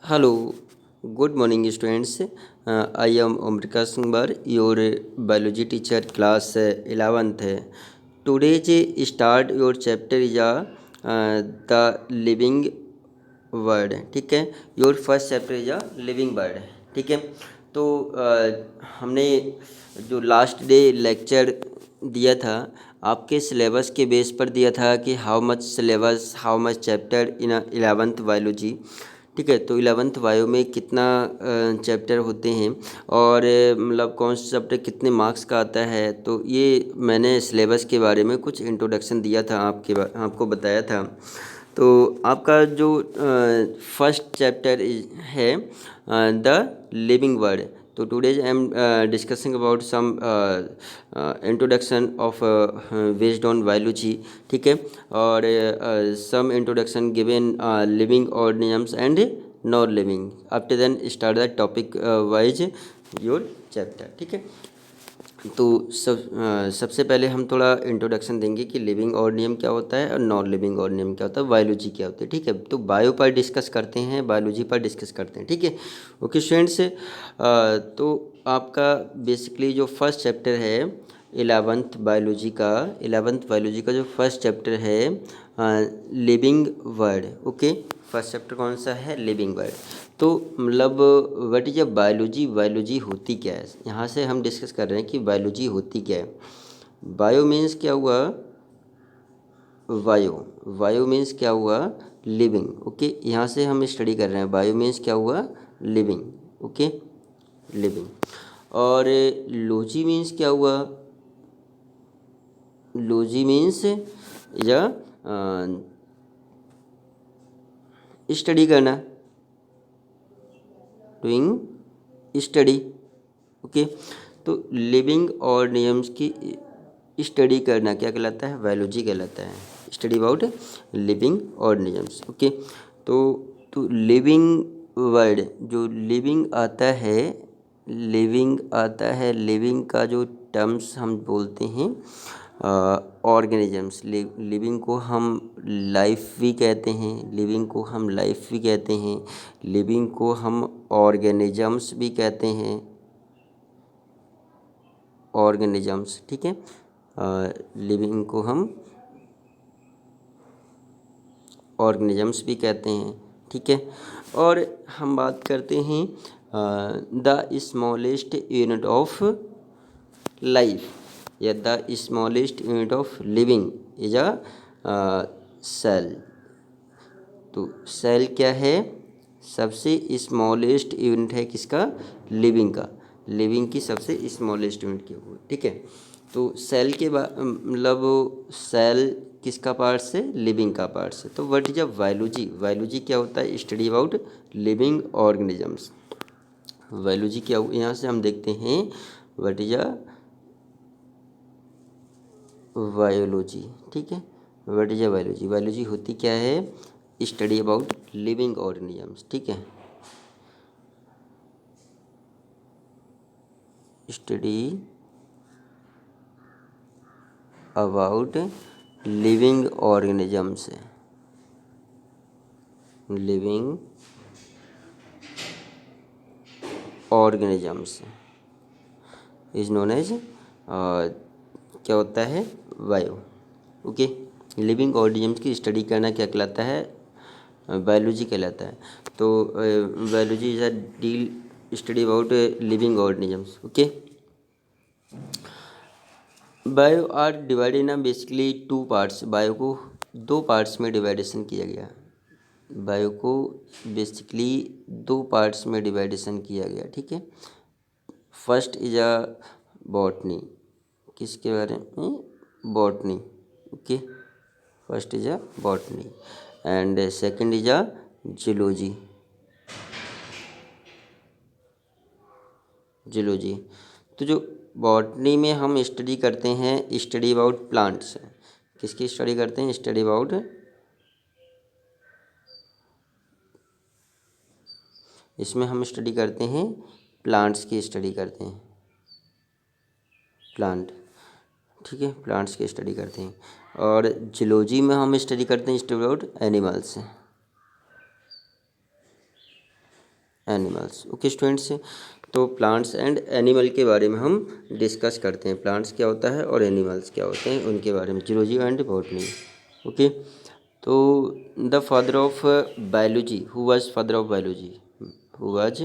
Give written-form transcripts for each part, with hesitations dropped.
Hello, good morning, students. I am Omrika Singbar, your biology teacher, class 11th. Today, start your chapter is the living word. ठीक है, your first chapter is a living word. ठीक है, तो हमने जो last day lecture दिया था आपके सिलेबस के बेस पर दिया था कि how much syllabus, how much chapter in 11th biology. ठीक है, तो 11th बायो में कितना चैप्टर होते हैं और मतलब कौन सा चैप्टर कितने मार्क्स का आता है, तो ये मैंने सिलेबस के बारे में कुछ इंट्रोडक्शन दिया था, आपको बताया था। तो आपका जो फर्स्ट चैप्टर है द लिविंग वर्ड। तो today I am discussing about some introduction of based on biology. ठीक है, और some introduction given living organisms and non living. After then start the topic wise your chapter. ठीक है, तो सबसे पहले हम थोड़ा इंट्रोडक्शन देंगे कि लिविंग ऑर्गेनिज्म क्या होता है और नॉन लिविंग ऑर्गेनिज्म क्या होता है, बायोलॉजी क्या होती है। ठीक है, तो बायो पर डिस्कस करते हैं, बायोलॉजी पर डिस्कस करते हैं। ठीक है, ओके स्टूडेंट्स। तो आपका बेसिकली जो फर्स्ट चैप्टर है 11th बायोलॉजी का जो फर्स्ट चैप्टर है living word. Okay, first chapter कौन सा है? Living world. तो मतलब what is a biology, biology होती क्या है, यहाँ से हम डिस्कस कर रहे हैं कि बायोलॉजी होती क्या है। बायो मीन्स क्या हुआ? वायो। वायो मीन्स क्या हुआ? लिविंग। ओके, यहाँ से हम स्टडी कर रहे हैं बायो मीन्स क्या हुआ? लिविंग। Okay, living. और लॉजी मीन्स क्या हुआ? लॉजी मीन्स या स्टडी करना, डूइंग स्टडी। ओके, तो लिविंग ऑर्गेनिजम्स की स्टडी करना क्या कहलाता है? बायोलॉजी कहलाता है। Study about living organisms. Okay, तो लिविंग वर्ड जो लिविंग आता है, लिविंग का जो टर्म्स हम बोलते हैं ऑर्गेनिजम्स। लिविंग को हम लाइफ भी कहते हैं, लिविंग को हम लाइफ भी कहते हैं, लिविंग को हम ऑर्गेनिजम्स भी कहते हैं, ऑर्गेनिजम्स। ठीक है, लिविंग को हम ऑर्गेनिजम्स भी कहते हैं। ठीक है, और हम बात करते हैं the smallest unit of life या the smallest unit of living is a cell. तो सेल क्या है? सबसे स्मॉलेस्ट यूनिट है किसका? लिविंग का। लिविंग की सबसे स्मॉलेस्ट यूनिट की हुई। ठीक है, तो सेल के मतलब सेल किसका पार्ट्स है? लिविंग का पार्ट्स है। तो what is a biology? Biology क्या होता है? Study about living organisms. Biology क्या, यहाँ से हम देखते हैं व्हाट इज अ बायोलॉजी। ठीक है, what is a biology? Biology होती क्या है? Study about living organisms. ठीक है, study about living organisms. Living organisms is known as क्या होता है? बायो। ओके, लिविंग ऑर्गेनिजम्स की स्टडी करना क्या कहलाता है? बायोलॉजी कहलाता है। तो biology is a deal study about living organisms. Okay, bio are divided in basically two parts. Bio को दो पार्ट्स में डिवाइडेशन किया गया। बायो को बेसिकली दो पार्ट्स में डिवाइडेशन किया गया। ठीक है, फर्स्ट इज अ बॉटनी। किसके बारे में? Botany. Okay, first is a botany and second is a zoology. Zoology, तो जो बॉटनी में हम स्टडी करते हैं, स्टडी अबाउट प्लांट्स। किसकी स्टडी करते हैं? स्टडी अबाउट, इसमें हम स्टडी करते हैं प्लांट्स की स्टडी करते हैं, प्लांट। ठीक है, प्लांट्स की स्टडी करते हैं। और जूलॉजी में हम स्टडी करते हैं study about animals. Animals. Okay students, तो प्लांट्स एंड एनिमल के बारे में हम डिस्कस करते हैं। प्लांट्स क्या होता है और एनिमल्स क्या होते हैं उनके बारे में, जूलॉजी एंड बॉटनी। ओके, तो the father of biology, who was father of biology, who was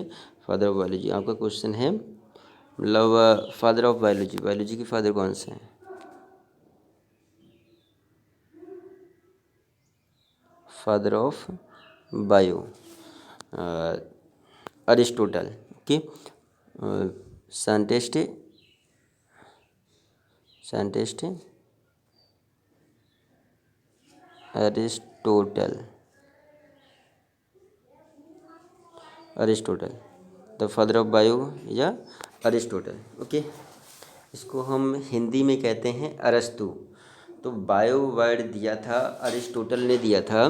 father of biology, आपका क्वेश्चन है। मतलब फादर ऑफ बायोलॉजी, बायोलॉजी के फादर कौन से हैं? Father of bio, Aristotle. Okay, scientist, scientist Aristotle, Aristotle, the father of bio या Aristotle. Okay, इसको हम हिंदी में कहते हैं अरस्तु। तो बायो वर्ड दिया था अरिस्टोटल ने दिया था,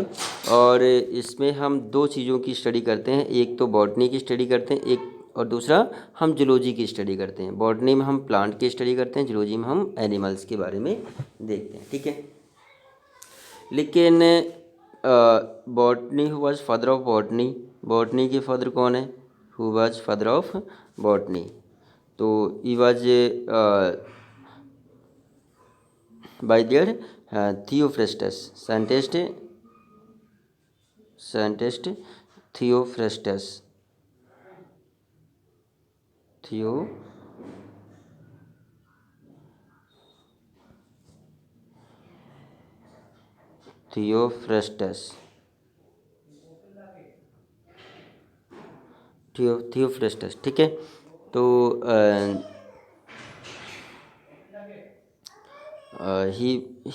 और इसमें हम दो चीज़ों की स्टडी करते हैं, एक तो बॉटनी की स्टडी करते हैं, एक और दूसरा हम जूलॉजी की स्टडी करते हैं। बॉटनी में हम प्लांट की स्टडी करते हैं, जूलॉजी में हम एनिमल्स के बारे में देखते हैं। ठीक है, लेकिन botany, who was father of botany, botany के फादर कौन है? Who was father of botany, तो he was by there Theophrastus, scientist, scientist Theophrastus, theo Theophrastus, Theophrastus. ठीक है, तो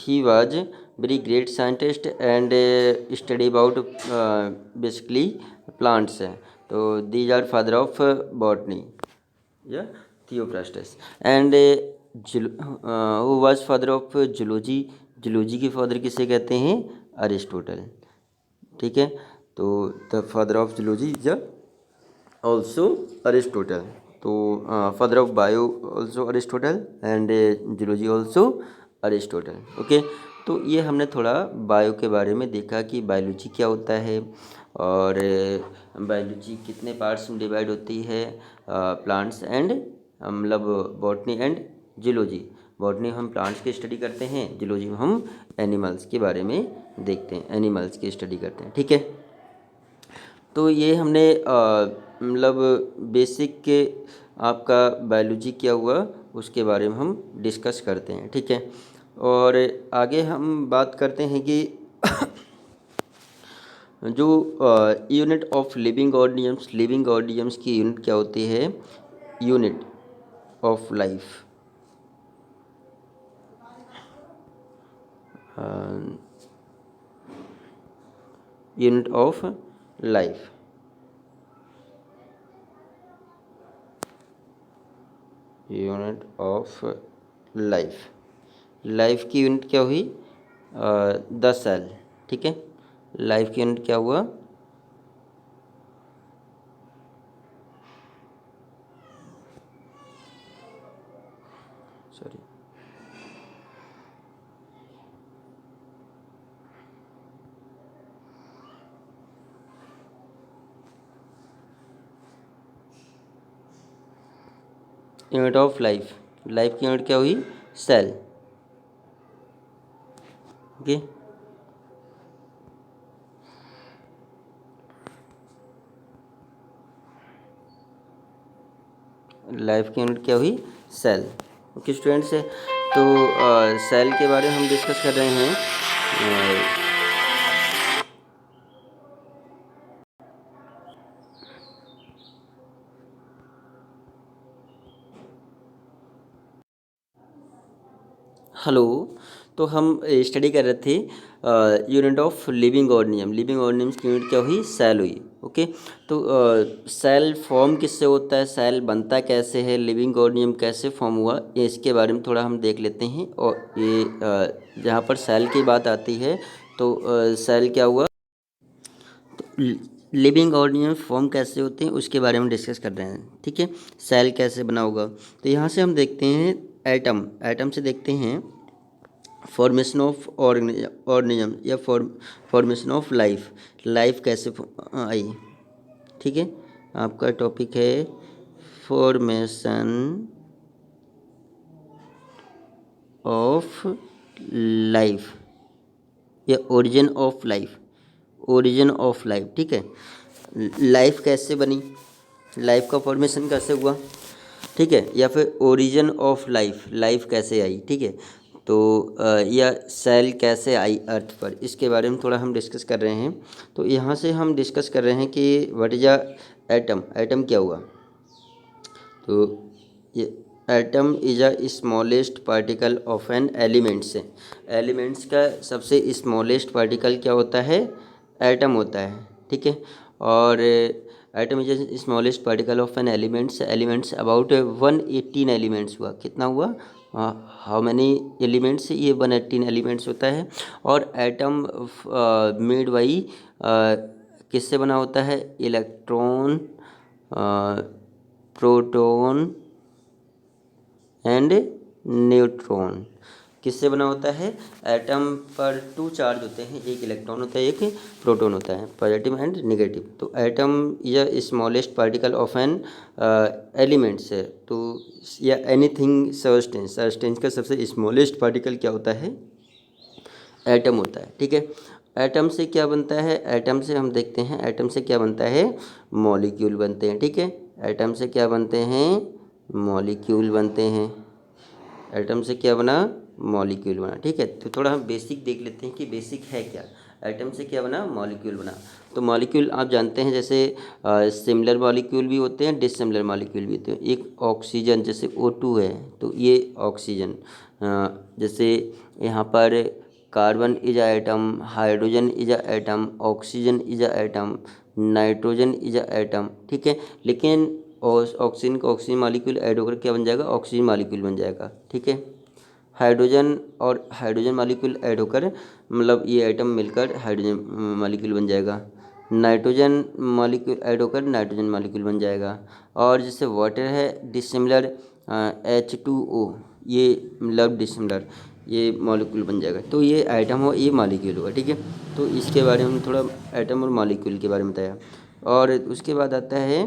he was very great scientist and study about basically plants. तो these are father of botany, yeah, Theophrastus, and who was father of zoology, zoology के father किसे कहते हैं? Aristotle. ठीक है, तो the father of zoology is also Aristotle. तो father of bio also Aristotle and zoology also Aristotle. Okay, तो ये हमने थोड़ा बायो के बारे में देखा कि बायोलॉजी क्या होता है, और बायोलॉजी कितने पार्ट्स में डिवाइड होती है, प्लांट्स एंड मतलब बॉटनी एंड जूलॉजी। बॉटनी में हम प्लांट्स की स्टडी करते हैं, जूलॉजी में हम एनिमल्स के बारे में देखते हैं, एनिमल्स की स्टडी करते हैं। ठीक है, तो ये हमने मतलब बेसिक के आपका बायोलॉजी क्या हुआ उसके बारे में हम डिस्कस करते हैं। ठीक है, और आगे हम बात करते हैं कि जो unit of living organisms, living organisms की यूनिट क्या होती है? Unit of life, unit of life, unit of life, life की यूनिट क्या हुई? 10 सेल। ठीक है, लाइफ की यूनिट क्या हुआ? Sorry, unit of life, life की यूनिट क्या हुई? सेल। ओके, लाइफ की यूनिट क्या हुई? सेल। ओके स्टूडेंट्स, तो सेल के बारे में हम डिस्कस कर रहे हैं। हेलो, तो हम स्टडी कर रहे थे unit of living organism, living organism की यूनिट क्या हुई? सेल हुई। ओके, तो सेल फॉर्म किससे होता है, सेल बनता कैसे है, लिविंग ऑर्गेनिज्म कैसे फॉर्म हुआ, ये इसके बारे में थोड़ा हम देख लेते हैं। और ये जहाँ पर सेल की बात आती है तो सेल क्या हुआ, तो लिविंग ऑर्गेनिज्म फॉर्म कैसे होते हैं उसके बारे में डिस्कस कर रहे हैं। ठीक है, सेल कैसे बना होगा, तो यहाँ से हम देखते हैं एटम, एटम से देखते हैं फॉर्मेशन ऑफ ऑर्गेनिज्म या फॉर्मेशन ऑफ लाइफ, लाइफ कैसे आई। ठीक है, आपका टॉपिक है फॉर्मेशन ऑफ लाइफ या origin of life, origin of life. ठीक है, लाइफ कैसे बनी, लाइफ का फॉर्मेशन कैसे हुआ, ठीक है, या फिर ओरिजिन ऑफ लाइफ, लाइफ कैसे आई। ठीक है, तो या सेल कैसे आई अर्थ पर, इसके बारे में थोड़ा हम डिस्कस कर रहे हैं। तो यहाँ से हम डिस्कस कर रहे हैं कि what is a atom, atom क्या हुआ। तो ये atom is a smallest particle of an elements, elements का सबसे स्मॉलेस्ट पार्टिकल क्या होता है, एटम होता है। ठीक है, और atom is a smallest particle of an elements, elements about 118 elements हुआ, कितना हुआ, हाउ मैनी एलिमेंट्स, ये 118 एलिमेंट्स होता है। और एटम मेड बाई किससे बना होता है, इलेक्ट्रॉन, प्रोटॉन एंड न्यूट्रॉन, किससे बना होता है। एटम पर 2 चार्ज होते हैं, एक इलेक्ट्रॉन होता है, एक प्रोटॉन होता है, पॉजिटिव एंड नेगेटिव। तो एटम या smallest particle of an elements है, तो या एनीथिंग सब्सटेंस, सब्सटेंस का सबसे स्मॉलेस्ट पार्टिकल क्या होता है, एटम होता है। ठीक है, एटम से क्या बनता है, एटम से हम देखते हैं, एटम से क्या बनता है, मॉलिक्यूल बनते हैं। ठीक है, एटम से क्या बनते हैं, मॉलिक्यूल बनते हैं। एटम से क्या बना, मॉलिक्यूल बना। ठीक है, तो थोड़ा हम बेसिक देख लेते हैं कि बेसिक है क्या, एटम से क्या बना, मॉलिक्यूल बना। तो मॉलिक्यूल आप जानते हैं, जैसे सिमिलर मॉलिक्यूल भी होते हैं, डिससिमिलर मॉलिक्यूल भी होते हैं। एक ऑक्सीजन, जैसे O2 है तो ये ऑक्सीजन, जैसे यहाँ पर carbon is a atom, hydrogen is a atom, oxygen is a atom, nitrogen is a atom. ठीक है, लेकिन ऑक्सीजन का ऑक्सीजन मॉलिक्यूल ऐड होकर क्या बन जाएगा, ऑक्सीजन मॉलिक्यूल बन जाएगा। ठीक है, हाइड्रोजन और हाइड्रोजन मॉलिक्यूल ऐड होकर, मतलब ये एटम मिलकर हाइड्रोजन मॉलिक्यूल बन जाएगा। नाइट्रोजन मॉलिक्यूल ऐड होकर नाइट्रोजन मॉलिक्यूल बन जाएगा। और जैसे वाटर है डिसिमिलर, H2O, ये मतलब डिसिमिलर, ये मॉलिक्यूल बन जाएगा। तो ये एटम हो, ये मॉलिक्यूल होगा। ठीक है, तो इसके बारे में थोड़ा एटम और मॉलिक्यूल के बारे में बताया। और उसके बाद आता है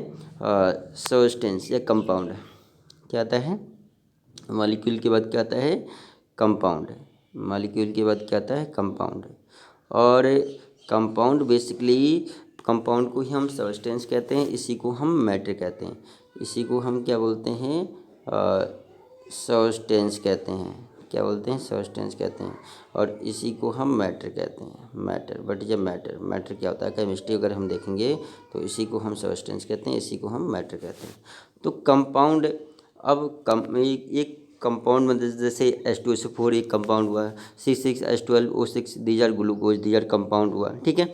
सब्सटेंस या कंपाउंड, क्या आता है, मॉलिक्यूल के बाद क्या आता है, कंपाउंड, मॉलिक्यूल के बाद क्या आता है, कंपाउंड। और कंपाउंड बेसिकली, कंपाउंड को ही हम सब्सटेंस कहते हैं, इसी को हम मैटर कहते हैं, इसी को हम क्या बोलते हैं, सब्सटेंस कहते हैं, क्या बोलते हैं, सब्सटेंस कहते हैं। और इसी को हम मैटर कहते हैं, मैटर। बट जब मैटर, मैटर क्या होता है, केमिस्ट्री अगर हम देखेंगे तो इसी को हम सब्सटेंस कहते हैं, इसी को हम मैटर कहते हैं। तो कंपाउंड, अब एक कंपाउंड में जैसे H2SO4 एक कंपाउंड हुआ, C6H12O6, these are glucose, these are compound हुआ। ठीक है,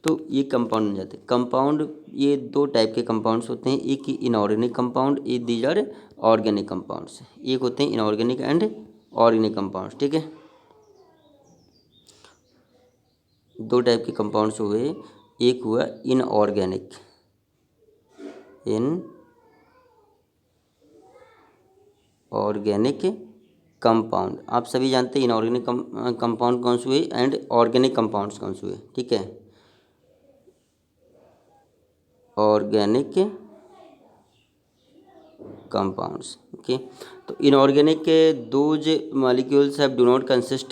तो ये कंपाउंड बन जाते हैं। कंपाउंड ये 2 टाइप के कंपाउंड्स होते हैं, एक इनऑर्गेनिक कंपाउंड, ये दीज आर ऑर्गेनिक कंपाउंड्स, एक होते हैं इनऑर्गेनिक एंड ऑर्गेनिक कंपाउंड्स। ठीक है, 2 टाइप के कंपाउंड्स हुए, एक हुआ इनऑर्गेनिक, ऑर्गेनिक कंपाउंड। आप सभी जानते हैं इनऑर्गेनिक कंपाउंड कौन से हुए एंड ऑर्गेनिक कंपाउंड्स कौन से हुए। ठीक है, ऑर्गेनिक कंपाउंड्स, ओके। तो इनऑर्गेनिक के those molecules have do not consist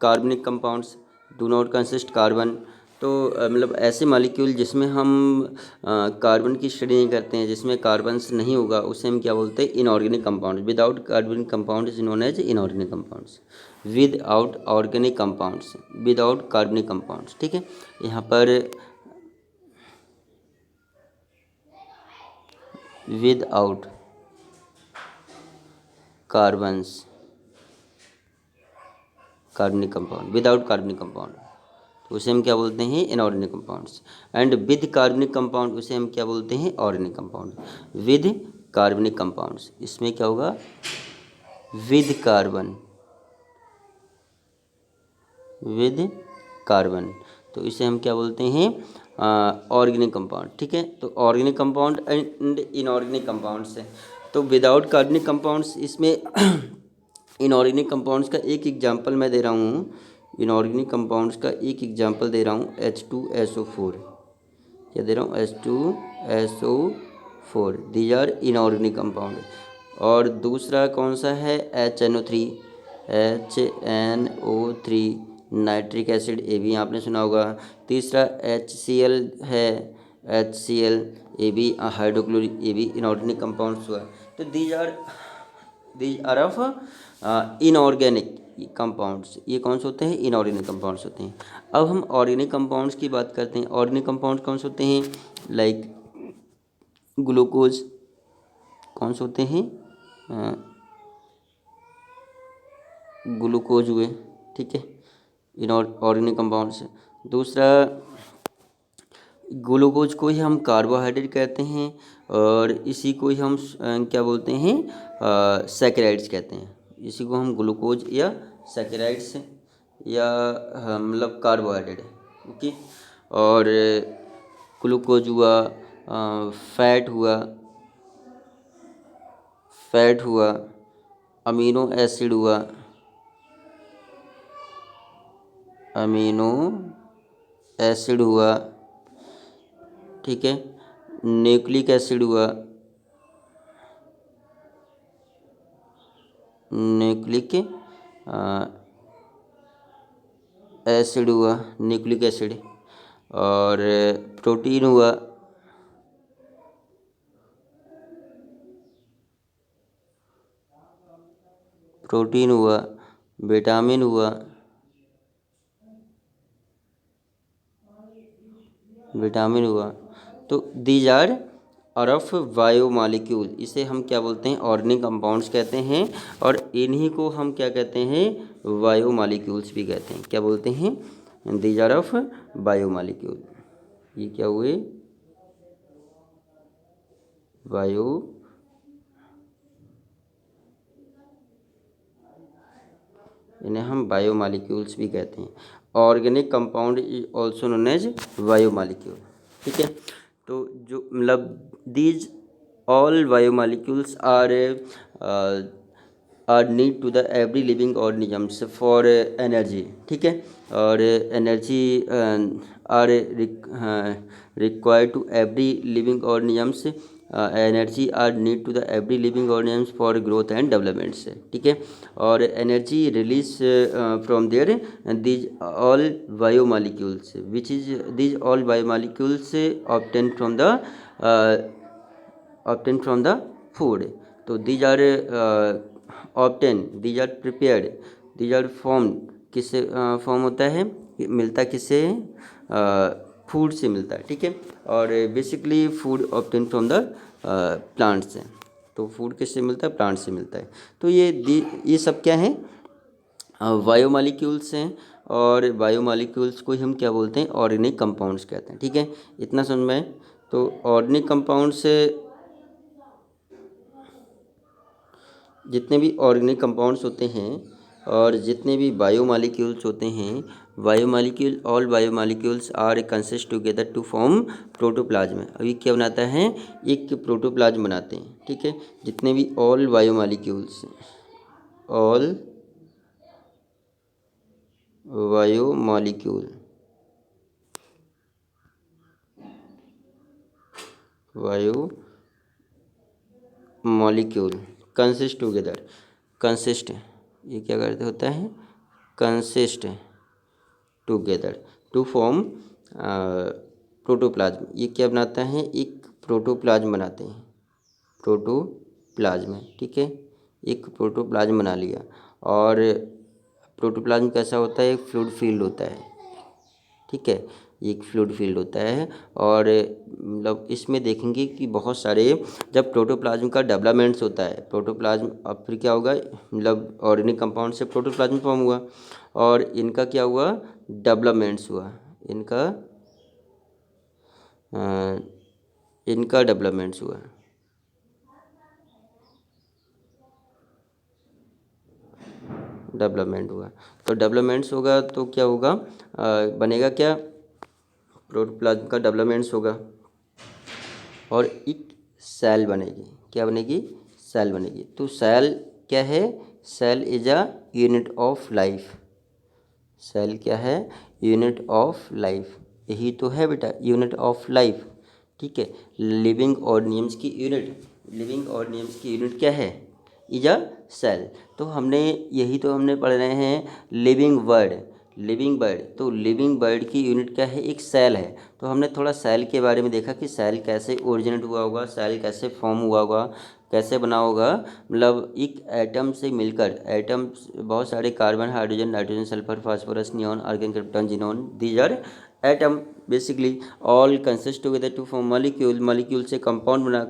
कार्बनिक compounds, do not consist carbon. तो मतलब ऐसे मॉलिक्यूल जिसमें हम कार्बन की स्टडी नहीं करते हैं, जिसमें कार्बन्स नहीं होगा, उसे हम क्या बोलते हैं, इनऑर्गेनिक कंपाउंड। विदाउट कार्बनिक compound is known as inorganic compounds, without organic compounds, without कार्बनिक कंपाउंड्स। ठीक है, यहाँ पर विदाउट कार्बन्स, कार्बनिक कंपाउंड, विदाउट कार्बनिक कंपाउंड, तो उसे हम क्या बोलते हैं, इनऑर्गेनिक कंपाउंड्स। एंड विद कार्बनिक कंपाउंड, उसे हम क्या बोलते हैं, ऑर्गेनिक कंपाउंड। विद कार्बनिक कंपाउंड्स, इसमें क्या होगा, विद कार्बन, विद कार्बन, तो इसे हम क्या बोलते हैं, ऑर्गेनिक कंपाउंड। ठीक है, तो organic compound and inorganic compounds है। तो विदाउट कार्बनिक कंपाउंड्स, इसमें इनऑर्गेनिक कंपाउंड्स का एक एग्जांपल मैं दे रहा हूँ, इनऑर्गेनिक कंपाउंड्स का एक एग्जांपल दे रहा हूँ, H2SO4, क्या दे रहा हूँ, H2SO4, these are inorganic compound. और दूसरा कौन सा है, HNO3, HNO3 नाइट्रिक एसिड, ये भी आपने सुना होगा। तीसरा HCl है, HCl, ये भी हाइड्रोक्लोरिक, ये भी इनऑर्गेनिक कंपाउंड्स हुआ। तो these are of inorganic compounds, ये कौन से होते हैं, इनऑर्गेनिक कंपाउंड्स होते हैं। अब हम ऑर्गेनिक कंपाउंड्स की बात करते हैं। ऑर्गेनिक कंपाउंड्स कौन से होते हैं, लाइक ग्लूकोज, कौन से होते हैं, ग्लूकोज हुए, ठीक है, इनऑर्गेनिक कंपाउंड्स। दूसरा, ग्लूकोज को ही हम कार्बोहाइड्रेट कहते हैं, और इसी को ही हम क्या बोलते हैं, सैकेराइड्स कहते हैं। इसी को हम ग्लूकोज या सैकेराइड्स या मतलब कार्बोहाइड्रेट है, ओके। और ग्लूकोज हुआ, फैट हुआ, अमीनो एसिड हुआ, ठीक है, न्यूक्लिक एसिड हुआ, न्यूक्लिक एसिड, और प्रोटीन हुआ, विटामिन हुआ, तो दीज आर ऑफ बायोमॉलिक्यूल, इसे हम क्या बोलते हैं, ऑर्गेनिक कंपाउंड्स कहते हैं। और इन्हीं को हम क्या कहते हैं, बायोमॉलिक्यूल्स भी कहते हैं। क्या बोलते हैं, दीज आर ऑफ बायोमॉलिक्यूल। ये क्या हुए, इन्हें हम बायोमॉलिक्यूल्स भी कहते हैं। Organic compound is also known as biomolecule, ठीक है। तो जो मतलब these all biomolecules are need to the every living organisms for energy, ठीक है। और energy are required to every living organisms, energy are need to the every living organisms for growth and development से, ठीक है। और energy release from there these all biomolecules which is these all biomolecules obtain from the food. तो these are obtain, these are prepared, these are form, किससे form होता है, मिलता किससे, फूड से मिलता है, ठीक है। और basically food obtain from the plant से। तो फूड किससे मिलता है, प्लांट से मिलता है। तो ये सब क्या है, बायोमॉलिक्यूल्स हैं। और बायोमॉलिक्यूल्स को ही हम क्या बोलते हैं, ऑर्गेनिक कंपाउंड्स कहते हैं, ठीक है। इतना समझ में। तो ऑर्गेनिक कंपाउंड्स, जितने भी ऑर्गेनिक कंपाउंड्स होते हैं और जितने भी बायोमॉलिक्यूल्स होते हैं, all biomolecules are consist together to form protoplasm. अभी क्या बनाता है, एक प्रोटोप्लाज्म बनाते हैं, ठीक है। जितने भी all biomolecules consist together, consist, ये क्या करते होता है, consist together to form protoplasm. ये क्या बनाता है, एक प्रोटोप्लाज्म बनाते हैं, प्रोटोप्लाज्म, ठीक है। एक प्रोटोप्लाज्म बना लिया। और प्रोटोप्लाज्म कैसा होता है, एक फ्लूइड फील्ड होता है, ठीक है, एक फ्लूइड फील्ड होता है। और मतलब इसमें देखेंगे कि बहुत सारे, जब प्रोटोप्लाज्म का डेवलपमेंट्स होता है, प्रोटोप्लाज्म, अब फिर क्या होगा, मतलब ऑर्गेनिक कंपाउंड से प्रोटोप्लाज्म फॉर्म हुआ, और इनका क्या हुआ, डेवलपमेंट्स हुआ, इनका डेवलपमेंट्स हुआ, तो डेवलपमेंट्स होगा तो क्या होगा, बनेगा क्या, प्रोटोप्लाज्म का डेवलपमेंट्स होगा और एक सेल बनेगी। क्या बनेगी, सेल बनेगी। तो सेल क्या है, cell is a unit of life. Cell क्या है, यूनिट ऑफ लाइफ, यही तो है बेटा, यूनिट ऑफ लाइफ। ठीक है। लिविंग ऑर्गेनिजम्स की यूनिट, लिविंग ऑर्गेनिजम्स की यूनिट क्या है? Is a cell. तो हमने यही तो हमने पढ़ रहे हैं लिविंग वर्ड, लिविंग बर्ड। तो लिविंग बर्ड की यूनिट क्या है? एक सेल है। तो हमने थोड़ा सेल के बारे में देखा कि सेल कैसे ओरिजिनेट हुआ होगा, सेल कैसे फॉर्म हुआ होगा, कैसे बना होगा। मतलब एक एटम से मिलकर, एटम बहुत सारे carbon, hydrogen, nitrogen, sulphur, phosphorus, neon, argon, krypton, xenon, these are atom basically all consist together to form molecule. Molecule से कंपाउंड बना,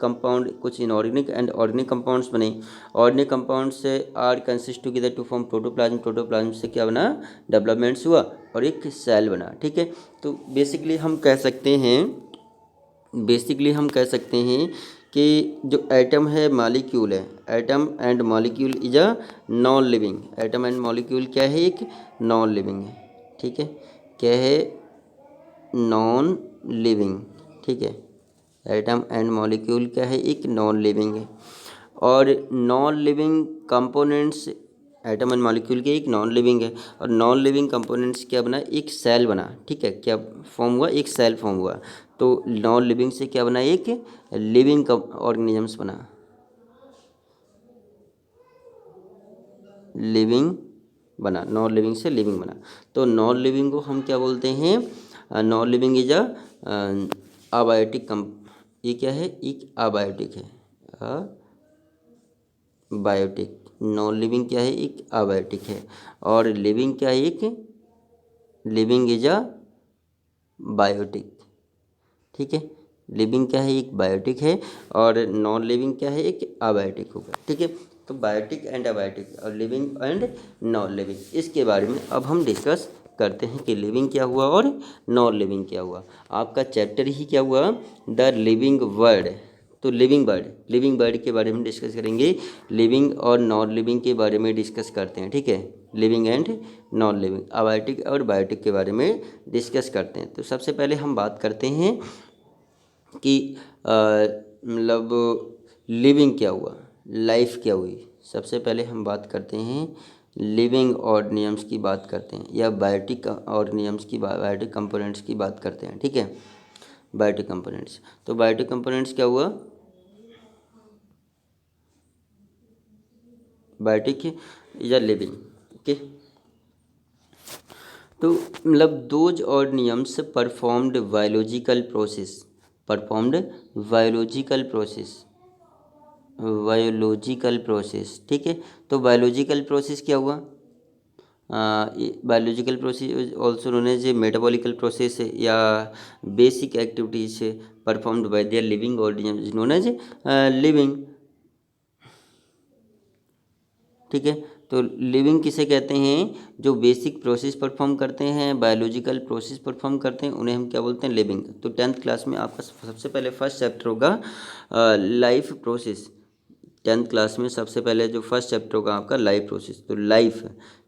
कंपाउंड कुछ इनऑर्गेनिक एंड ऑर्गेनिक कंपाउंड्स बने। ऑर्गेनिक कंपाउंड से are consist together to form protoplasm. Protoplasm से क्या बना? Developments हुआ और एक सेल बना। ठीक है। तो बेसिकली हम कह सकते हैं, बेसिकली हम कह सकते हैं कि जो एटम है मॉलिक्यूल है, atom and molecule is a non living. Atom and molecule क्या है? एक नॉन लिविंग है। ठीक है। क्या है? Non living. ठीक है। एटम एंड मॉलिक्यूल क्या है? एक नॉन लिविंग है। और non living components, atom and molecule के एक नॉन लिविंग है। और नॉन लिविंग कंपोनेंट्स क्या बना? एक सेल बना। ठीक है। क्या फॉर्म हुआ? एक सेल फॉर्म हुआ। तो नॉन लिविंग से क्या बना? एक लिविंग ऑर्गेनिजम्स बना, लिविंग बना, नॉन लिविंग से लिविंग बना। तो नॉन लिविंग को हम क्या बोलते हैं? Non living is a abiotic ये क्या है? एक अबायोटिक है, बायोटिक। नॉन लिविंग क्या है? एक अबायोटिक है। और लिविंग क्या है? एक लिविंग इज अ बायोटिक। ठीक है। लिविंग क्या है? एक बायोटिक है। और नॉन लिविंग क्या है? एक अबायोटिक होगा। ठीक है। तो बायोटिक एंड अबायोटिक और लिविंग एंड नॉन लिविंग, इसके बारे में अब हम डिस्कस करते हैं कि लिविंग क्या हुआ और नॉन लिविंग क्या हुआ। आपका चैप्टर ही क्या हुआ? The living world. तो लिविंग बर्ड, लिविंग बर्ड के बारे में डिस्कस करेंगे। लिविंग और नॉन लिविंग के बारे में डिस्कस करते हैं। ठीक है। Living and non living, abiotic और बायोटिक के बारे में डिस्कस करते हैं। तो सबसे पहले हम बात करते हैं कि मतलब लिविंग क्या हुआ, लाइफ क्या हुई। सबसे पहले हम बात करते हैं लिविंग ऑर्गेनिजम्स की बात करते हैं, या बायोटिक ऑर्गेनिजम्स की, बायोटिक कंपोनेंट्स की बात करते हैं। ठीक है। बायोटिक कंपोनेंट्स, तो बायोटिक कंपोनेंट्स क्या हुआ? Biotic is a living. Okay. तो मतलब those organisms performed biological process, performed biological process, biological process. ठीक है। तो बायोलॉजिकल प्रोसेस क्या हुआ? Biological process also known as metabolical process या basic activities performed by their living organisms known as living. ठीक है। तो लिविंग किसे कहते हैं? जो बेसिक प्रोसेस परफॉर्म करते हैं, बायोलॉजिकल प्रोसेस परफॉर्म करते हैं, उन्हें हम क्या बोलते हैं? लिविंग। तो 10th क्लास में आपका सबसे पहले फर्स्ट चैप्टर होगा लाइफ प्रोसेस। 10th क्लास में सबसे पहले जो फर्स्ट चैप्टर होगा आपका लाइफ प्रोसेस। तो लाइफ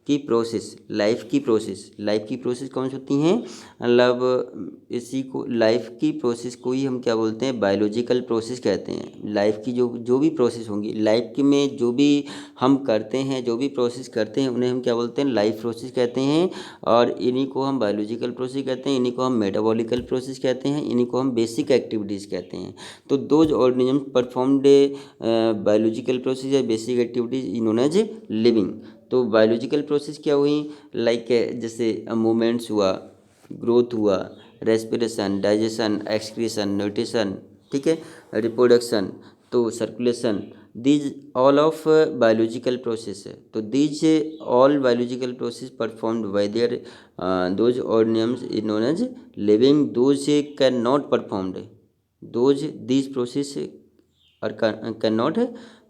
की प्रोसेस, लाइफ की प्रोसेस, लाइफ की प्रोसेस कौन सी होती हैं? मतलब इसी को लाइफ की प्रोसेस को ही हम क्या बोलते हैं? बायोलॉजिकल प्रोसेस कहते हैं। लाइफ की जो जो भी प्रोसेस होंगी, लाइफ की में जो भी हम करते हैं, जो भी प्रोसेस करते हैं, उन्हें हम क्या बोलते हैं? लाइफ प्रोसेस कहते हैं। और इन्हीं को हम बायोलॉजिकल प्रोसेस कहते हैं, इन्हीं को हम मेटाबॉलिकल प्रोसेस कहते हैं, इन्हीं को हम बेसिक एक्टिविटीज़ कहते हैं। तो those organism performed biological process या basic activities known as living. तो बायोलॉजिकल प्रोसेस क्या हुई? लाइक जैसे मूवमेंट्स हुआ, ग्रोथ हुआ, रेस्पिरेशन, डाइजेशन, एक्सक्रीशन, न्यूट्रिशन। ठीक है। रिप्रोडक्शन, तो circulation, these all of biological process है। तो these all biological process performed by their those organisms is known as living. Those can not performed, those these process और can not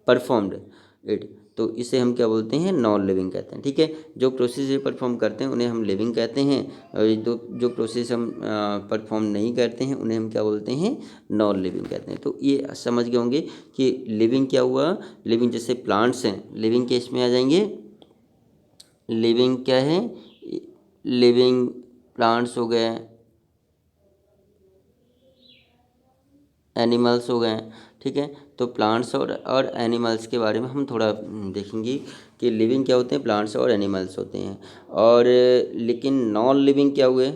performed it. तो इसे हम क्या बोलते हैं? नॉन लिविंग कहते हैं। ठीक है। जो प्रोसेस ये परफॉर्म करते हैं उन्हें हम लिविंग कहते हैं, और जो प्रोसेस हम परफॉर्म नहीं करते हैं उन्हें हम क्या बोलते हैं? नॉन लिविंग कहते हैं। तो ये समझ गए होंगे कि लिविंग क्या हुआ। लिविंग जैसे प्लांट्स हैं, लिविंग के इसमें आ जाएंगे। लिविंग क्या है? लिविंग प्लांट्स हो गए, एनिमल्स हो गए। ठीक है। तो प्लांट्स और एनिमल्स के बारे में हम थोड़ा देखेंगे कि लिविंग क्या होते हैं, प्लांट्स और एनिमल्स होते हैं। और लेकिन नॉन लिविंग क्या हुए?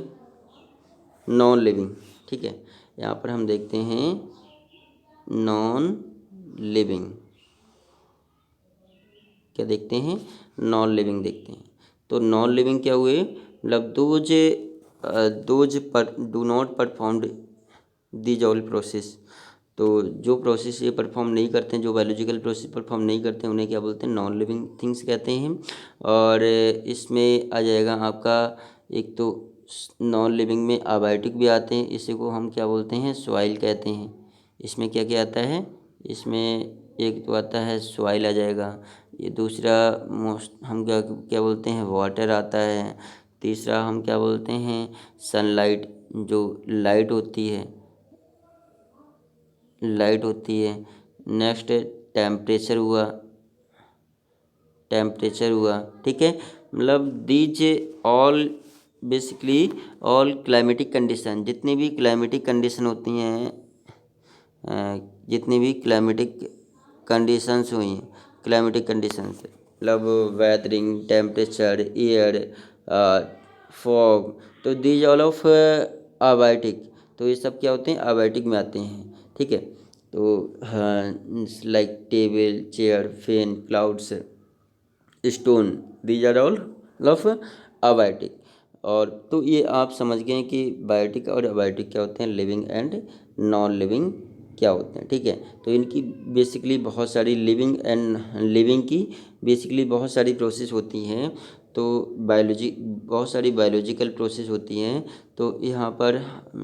Non living. ठीक है। यहाँ पर हम देखते हैं नॉन लिविंग, क्या देखते हैं, नॉन लिविंग देखते हैं। तो नॉन लिविंग क्या हुए, मतलब दोज पर do not performed these all process. तो जो प्रोसेस ये परफॉर्म नहीं करते हैं, जो बायोलॉजिकल प्रोसेस परफॉर्म नहीं करते हैं, उन्हें क्या बोलते हैं, नॉन लिविंग थिंग्स कहते हैं। और इसमें आ जाएगा आपका, एक तो नॉन लिविंग में अबायोटिक भी आते हैं, इसी को हम क्या बोलते हैं, सॉइल कहते हैं। इसमें क्या क्या आता है, इसमें एक तो आता है सॉइल आ जाएगा, ये दूसरा मोस्ट हम क्या क्या बोलते हैं, वाटर आता है, तीसरा हम क्या बोलते हैं, सनलाइट, जो लाइट होती है, नेक्स्ट टेम्परेचर हुआ, ठीक है। मतलब these all basically all climatic condition, जितनी भी क्लाइमेटिक कंडीशन होती हैं, जितनी भी क्लाइमेटिक कंडीशंस हुई हैं, क्लाइमेटिक कंडीशंस मतलब वेदरिंग, टेम्परेचर, एयर, फॉग, तो दीज ऑल ऑफ अबायोटिक, तो ये सब क्या होते हैं, अबायोटिक में आते हैं, ठीक है। तो like table, chair, fan, clouds, stone, these are all of abiotic. और तो ये आप समझ गए हैं कि बायोटिक और अबायोटिक क्या होते हैं, लिविंग एंड नॉन लिविंग क्या होते हैं, ठीक है। तो इनकी बेसिकली बहुत सारी लिविंग की बेसिकली बहुत सारी प्रोसेस होती हैं। तो बहुत सारी बायोलॉजिकल प्रोसेस होती हैं। तो यहाँ पर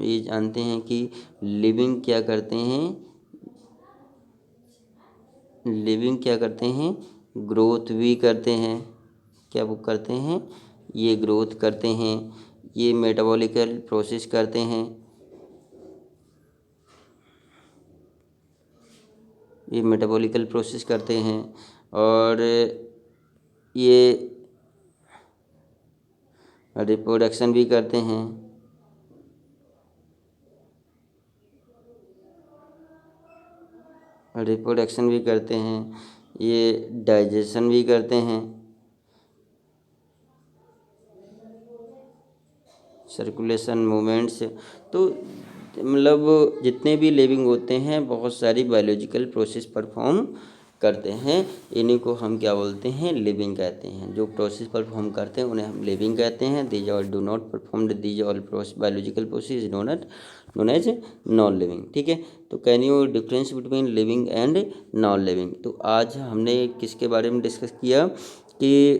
ये जानते हैं कि लिविंग क्या करते हैं, ग्रोथ भी करते हैं, क्या वो करते हैं, ये ग्रोथ करते हैं, ये मेटाबॉलिकल प्रोसेस करते हैं, और ये रिप्रोडक्शन भी करते हैं, ये डाइजेशन भी करते हैं, सर्कुलेशन मूवमेंट्स। तो मतलब जितने भी लिविंग होते हैं बहुत सारी बायोलॉजिकल प्रोसेस परफॉर्म करते हैं, इन्हीं को हम क्या बोलते हैं, लिविंग कहते हैं। जो प्रोसेस परफॉर्म करते हैं उन्हें हम लिविंग कहते हैं। These all do not perform these all biological process known as non living, ठीक है। तो can you difference between living and non living. तो आज हमने किसके बारे में डिस्कस किया कि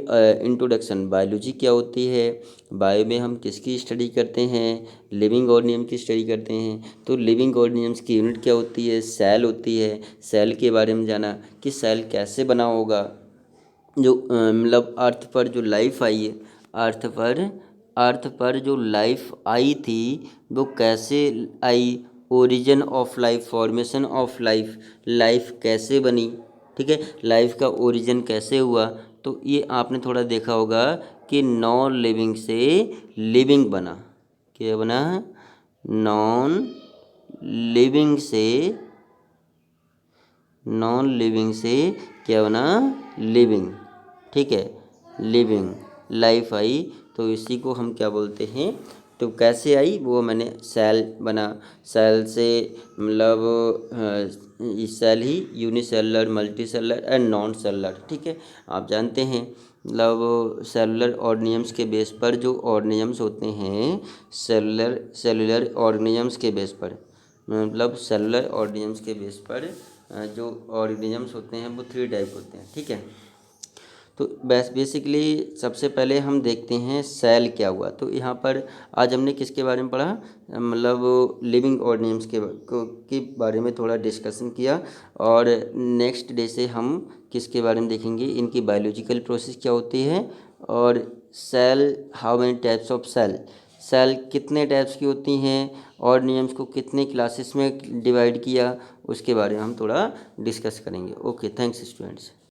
इंट्रोडक्शन, बायोलॉजी क्या होती है, बायो में हम किसकी स्टडी करते हैं, लिविंग ऑर्गेनिज्म की स्टडी करते हैं। तो लिविंग ऑर्गेनिज्म की यूनिट क्या होती है, सेल होती है। सेल के बारे में जाना कि सेल कैसे बना होगा, जो मतलब अर्थ पर जो लाइफ आई है, अर्थ पर जो लाइफ आई थी वो कैसे आई, origin of life, formation of life, life कैसे बनी, ठीक है, लाइफ का ओरिजिन कैसे हुआ। तो ये आपने थोड़ा देखा होगा कि नॉन लिविंग से लिविंग बना, क्या बना, नॉन लिविंग से क्या बना, लिविंग, ठीक है, लिविंग लाइफ आई। तो इसी को हम क्या बोलते हैं, तो कैसे आई वो मैंने, सेल बना, सेल से मतलब सेल ही unicellular, multicellular and non cellular, ठीक है। आप जानते हैं मतलब सेलुलर ऑर्गेनिजम्स के बेस पर जो ऑर्गेनिजम्स होते हैं, सेलुलर ऑर्गेनिजम्स के बेस पर, मतलब सेलुलर ऑर्गेनिजम्स के बेस पर जो ऑर्गेनिजम्स होते हैं वो 3 टाइप होते हैं, ठीक है। तो बेसिकली सबसे पहले हम देखते हैं सेल क्या हुआ। तो यहाँ पर आज हमने किसके बारे में पढ़ा, मतलब लिविंग ऑर्गेनिजम्स के बारे में थोड़ा डिस्कशन किया। और नेक्स्ट डे से हम किसके बारे में देखेंगे, इनकी बायोलॉजिकल प्रोसेस क्या होती है, और cell, how many types of cell कितने टाइप्स की होती हैं, ऑर्गेनिजम्स को कितने क्लासेस में डिवाइड किया, उसके बारे में हम थोड़ा डिस्कस करेंगे। Okay, thanks students.